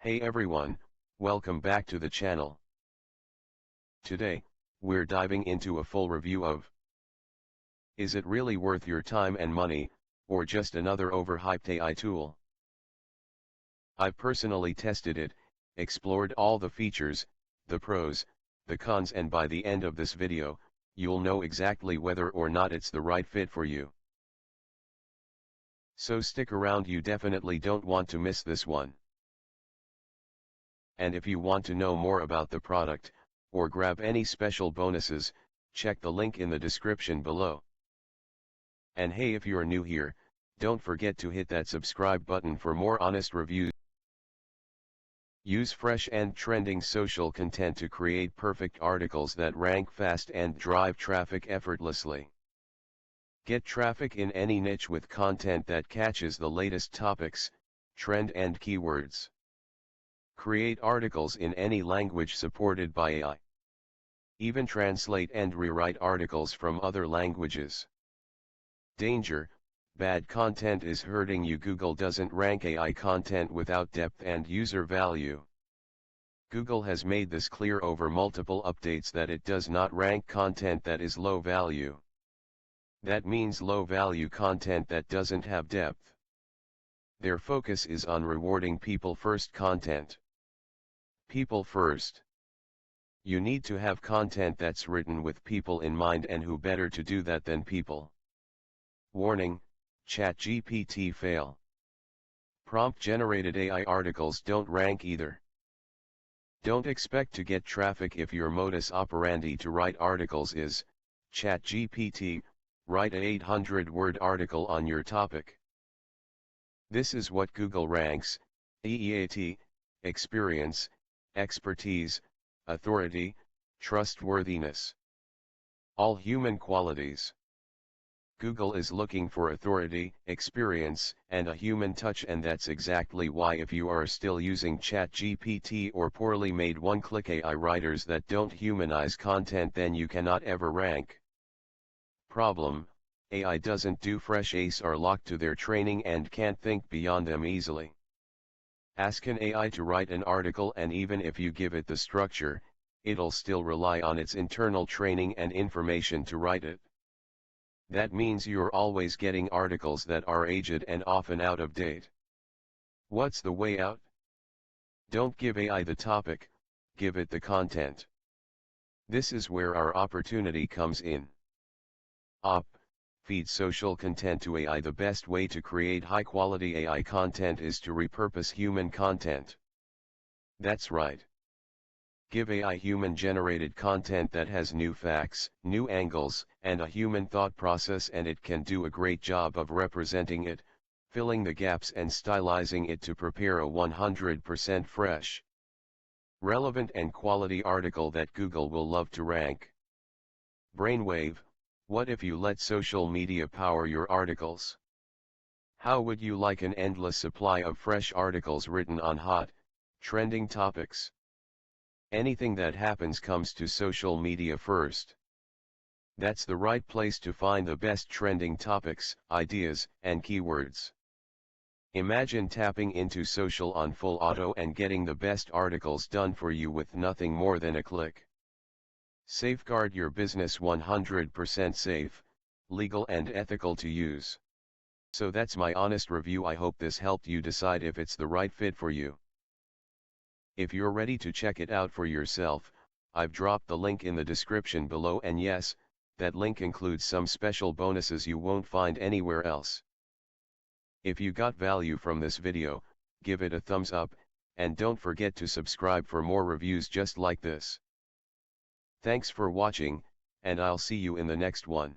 Hey everyone, welcome back to the channel. Today, we're diving into a full review of Is it really worth your time and money, or just another overhyped AI tool? I've personally tested it, explored all the features, the pros, the cons, and by the end of this video, you'll know exactly whether or not it's the right fit for you. So stick around, you definitely don't want to miss this one. And if you want to know more about the product, or grab any special bonuses, check the link in the description below. And hey, if you're new here, don't forget to hit that subscribe button for more honest reviews. Use fresh and trending social content to create perfect articles that rank fast and drive traffic effortlessly. Get traffic in any niche with content that catches the latest topics, trend and keywords. Create articles in any language supported by AI. Even translate and rewrite articles from other languages. Danger: bad content is hurting you. Google doesn't rank AI content without depth and user value. Google has made this clear over multiple updates that it does not rank content that is low value. That means low value content that doesn't have depth. Their focus is on rewarding people first content. People first. You need to have content that's written with people in mind, and who better to do that than people. Warning: ChatGPT fail. Prompt-generated AI articles don't rank either. Don't expect to get traffic if your modus operandi to write articles is, ChatGPT, write a 800-word article on your topic. This is what Google ranks: EEAT, experience, expertise, authority, trustworthiness. All human qualities. Google is looking for authority, experience, and a human touch, and that's exactly why if you are still using ChatGPT or poorly made one-click AI writers that don't humanize content, then you cannot ever rank. Problem: AI doesn't do fresh ACE, are locked to their training and can't think beyond them easily. Ask an AI to write an article, and even if you give it the structure, it'll still rely on its internal training and information to write it. That means you're always getting articles that are aged and often out of date. What's the way out? Don't give AI the topic, give it the content. This is where our opportunity comes in. Feed social content to AI. The best way to create high-quality AI content is to repurpose human content. That's right. Give AI human-generated content that has new facts, new angles, and a human thought process, and it can do a great job of representing it, filling the gaps and stylizing it to prepare a 100% fresh, relevant and quality article that Google will love to rank. Brainwave: what if you let social media power your articles? How would you like an endless supply of fresh articles written on hot, trending topics? Anything that happens comes to social media first. That's the right place to find the best trending topics, ideas, and keywords. Imagine tapping into social on full auto and getting the best articles done for you with nothing more than a click. Safeguard your business: 100% safe, legal and ethical to use. So that's my honest review. I hope this helped you decide if it's the right fit for you. If you're ready to check it out for yourself, I've dropped the link in the description below, and yes, that link includes some special bonuses you won't find anywhere else. If you got value from this video, give it a thumbs up, and don't forget to subscribe for more reviews just like this. Thanks for watching, and I'll see you in the next one.